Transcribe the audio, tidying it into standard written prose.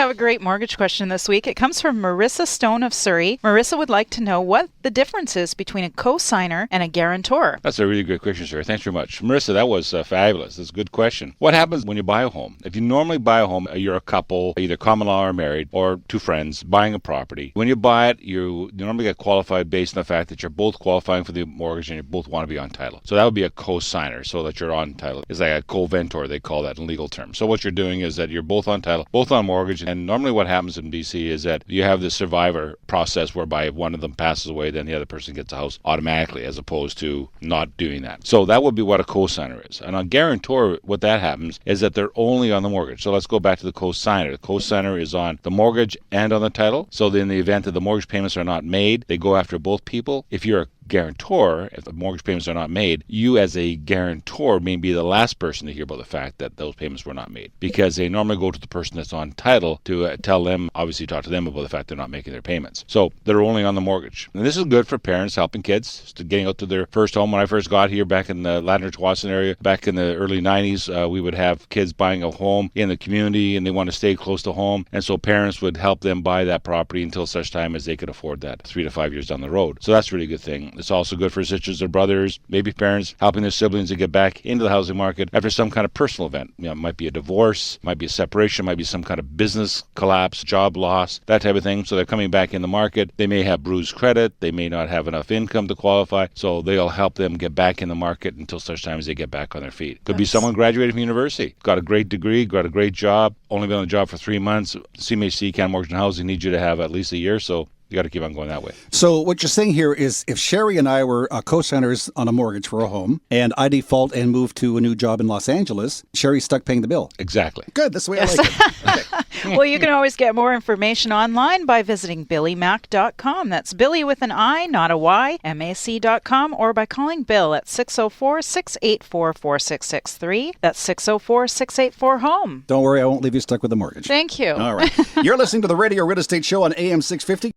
have a great mortgage question this week. It comes from Marissa Stone of Surrey. Marissa would like to know what the difference is between a co-signer and a guarantor. That's a really good question, sir. Thanks very much. Marissa, that was fabulous. That's a good question. What happens when you buy a home? If you normally buy a home, you're a couple, either common law or married, or two friends buying a property. When you buy it, you normally get qualified based on the fact that you're both qualifying for the mortgage and you both want to be on title. So that would be a co-signer, so that you're on title. It's like a co-ventor, they call that in legal terms. So what you're doing is that you're both on title, both on mortgage, and normally what happens in BC is that you have the survivor process whereby if one of them passes away, then the other person gets a house automatically, as opposed to not doing that. So that would be what a co-signer is. And on guarantor, what that happens is that they're only on the mortgage. So let's go back to the co-signer. The co-signer is on the mortgage and on the title. So in the event that the mortgage payments are not made, they go after both people. If you're a guarantor, if the mortgage payments are not made, you as a guarantor may be the last person to hear about the fact that those payments were not made, because they normally go to the person that's on title to tell them, obviously talk to them about the fact they're not making their payments. So they're only on the mortgage. And this is good for parents helping kids getting out to their first home. When I first got here back in the Ladner-Tsawwassen area, back in the early 90s, we would have kids buying a home in the community and they want to stay close to home. And so parents would help them buy that property until such time as they could afford that 3 to 5 years down the road. So that's a really good thing. It's also good for sisters or brothers, maybe parents helping their siblings to get back into the housing market after some kind of personal event. It might be a divorce, might be a separation, might be some kind of business collapse, job loss, that type of thing. So they're coming back in the market. They may have bruised credit. They may not have enough income to qualify. So they'll help them get back in the market until such time as they get back on their feet. Could be someone graduated from university, got a great degree, got a great job, only been on the job for 3 months. CMHC, Canada Mortgage and Housing, needs you to have at least a year. So you got to keep on going that way. So what you're saying here is if Sherry and I were co-signers on a mortgage for a home and I default and move to a new job in Los Angeles, Sherry's stuck paying the bill. Exactly. Good. That's the way I like it. Okay. Well, you can always get more information online by visiting billymac.com. That's Billy with an I, not a Y, MAC.com, or by calling Bill at 604-684-4663. That's 604-684-HOME. Don't worry, I won't leave you stuck with the mortgage. Thank you. All right. You're listening to the Radio Real Estate Show on AM 650.